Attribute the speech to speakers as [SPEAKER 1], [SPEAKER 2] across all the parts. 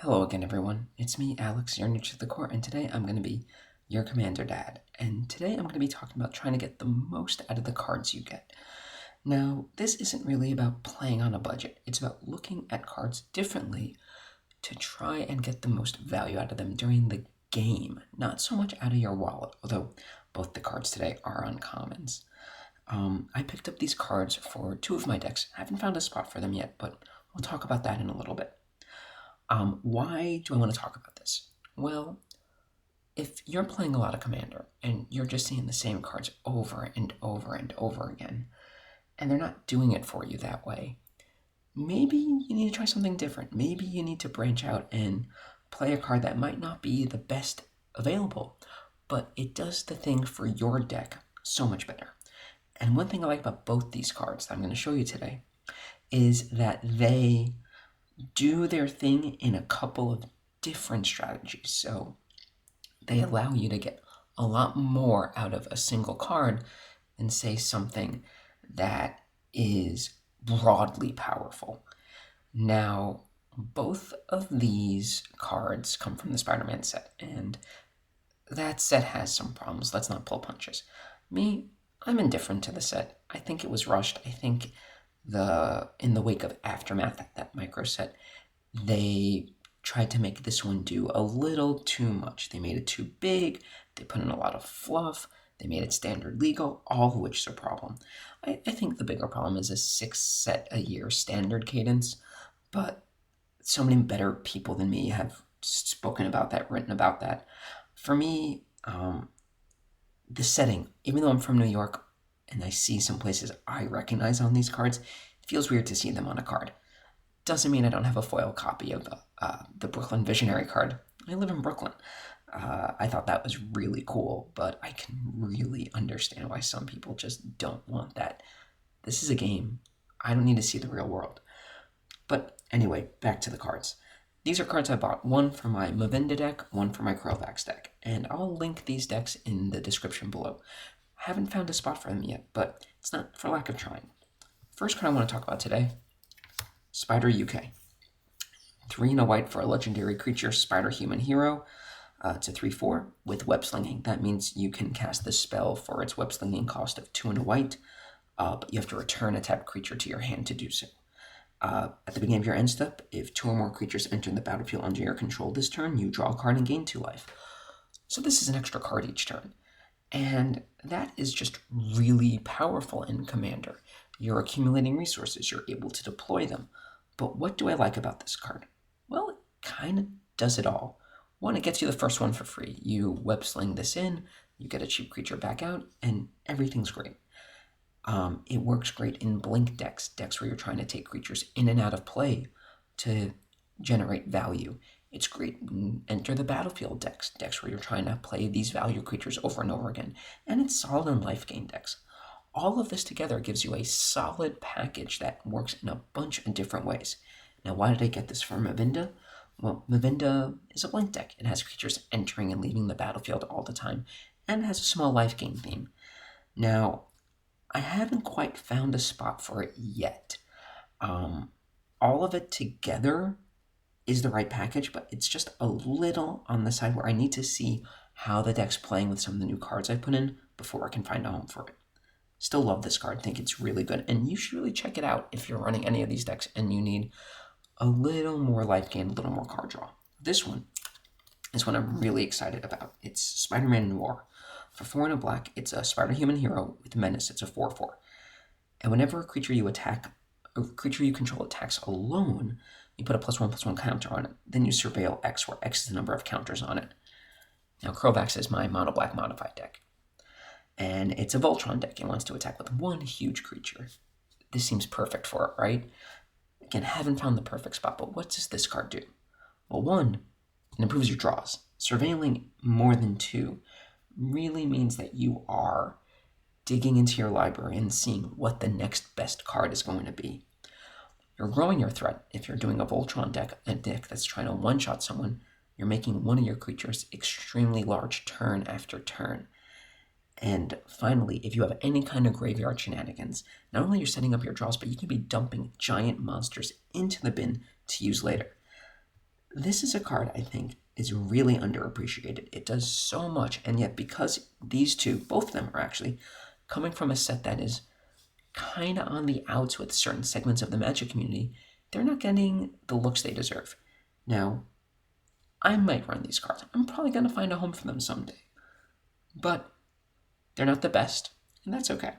[SPEAKER 1] Hello again, everyone. It's me, Alex, your new to the court, and today I'm going to be your Commander Dad. And today I'm going to be talking about trying to get the most out of the cards you get. Now, this isn't really about playing on a budget. It's about looking at cards differently to try and get the most value out of them during the game, not so much out of your wallet, although both the cards today are uncommons. I picked up these cards for two of my decks. I haven't found a spot for them yet, but we'll talk about that in a little bit. Why do I want to talk about this? Well, if you're playing a lot of Commander and you're just seeing the same cards over and over and over again, and they're not doing it for you that way, maybe you need to try something different. Maybe you need to branch out and play a card that might not be the best available, but it does the thing for your deck so much better. And one thing I like about both these cards that I'm going to show you today is that they do their thing in a couple of different strategies. So they allow you to get a lot more out of a single card than, say, something that is broadly powerful. Now, both of these cards come from the Spider-Man set, and that set has some problems. Let's not pull punches. I'm indifferent to the set. I think it was rushed. I think in the wake of Aftermath, that micro set, they tried to make this one do a little too much. They made it too big, they put in a lot of fluff, they made it standard legal, all of which is a problem. I think the bigger problem is a 6-set-a-year standard cadence, but so many better people than me have spoken about that, written about that. For me, the setting, even though I'm from New York and I see some places I recognize on these cards, it feels weird to see them on a card. Doesn't mean I don't have a foil copy of the Brooklyn Visionary card. I live in Brooklyn. I thought that was really cool, but I can really understand why some people just don't want that. This is a game. I don't need to see the real world. But anyway, back to the cards. These are cards I bought, one for my Mavinda deck, one for my Crovax deck, and I'll link these decks in the description below. I haven't found a spot for them yet, but it's not for lack of trying. First card I want to talk about today, Spider UK. 3 and a white for a legendary creature, Spider Human Hero. It's a 3/4 with web slinging. That means you can cast this spell for its web slinging cost of 2 and a white, but you have to return a tapped creature to your hand to do so. At the beginning of your end step, if 2 or more creatures enter the battlefield under your control this turn, you draw a card and gain 2 life. So this is an extra card each turn. And that is just really powerful in Commander. You're accumulating resources, you're able to deploy them. But what do I like about this card? Well, it kind of does it all. One, it gets you the first one for free. You web sling this in, you get a cheap creature back out, and everything's great. It works great in blink decks where you're trying to take creatures in and out of play to generate value. It's great in enter the battlefield decks where you're trying to play these value creatures over and over again. And it's solid in life gain decks. All of this together gives you a solid package that works in a bunch of different ways. Now, why did I get this from Mavinda? Well, Mavinda is a blink deck. It has creatures entering and leaving the battlefield all the time, and has a small life gain theme. Now, I haven't quite found a spot for it yet. All of it together is the right package, but it's just a little on the side where I need to see how the deck's playing with some of the new cards I put in before I can find a home for it. Still love this card, think it's really good, and you should really check it out if you're running any of these decks and you need a little more life gain, a little more card draw. This one is one I'm really excited about. It's Spider-Man Noir. For 4 and a black, it's a Spider Human Hero with Menace. It's a 4/4. And whenever a creature you control attacks alone, you put a +1/+1 counter on it. Then you surveil X, where X is the number of counters on it. Now, Crovax is my mono black modified deck. And it's a Voltron deck. It wants to attack with one huge creature. This seems perfect for it, right? Again, haven't found the perfect spot, but what does this card do? Well, one, it improves your draws. Surveilling more than 2 really means that you are digging into your library and seeing what the next best card is going to be. You're growing your threat. If you're doing a Voltron deck, a deck that's trying to one-shot someone, you're making one of your creatures extremely large turn after turn. And finally, if you have any kind of graveyard shenanigans, not only you're setting up your draws, but you can be dumping giant monsters into the bin to use later. This is a card I think is really underappreciated. It does so much, and yet because these two, both of them are actually coming from a set that is kind of on the outs with certain segments of the Magic community, they're not getting the looks they deserve. Now, I might run these cards. I'm probably going to find a home for them someday. But they're not the best, and that's okay.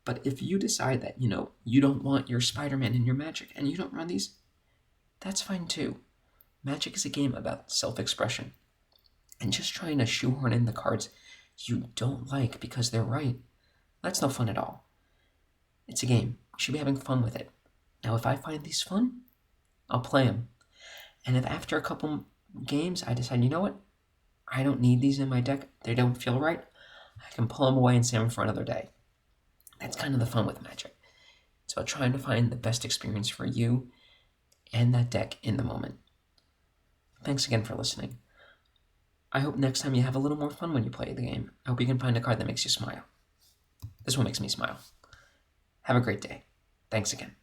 [SPEAKER 1] But if you decide that, you don't want your Spider-Man in your Magic and you don't run these, that's fine too. Magic is a game about self-expression. And just trying to shoehorn in the cards you don't like because they're right, that's no fun at all. It's a game. We should be having fun with it. Now, if I find these fun, I'll play them. And if after a couple games I decide, you know what, I don't need these in my deck, they don't feel right, I can pull them away and save them for another day. That's kind of the fun with Magic. It's about trying to find the best experience for you and that deck in the moment. Thanks again for listening. I hope next time you have a little more fun when you play the game. I hope you can find a card that makes you smile. This one makes me smile. Have a great day. Thanks again.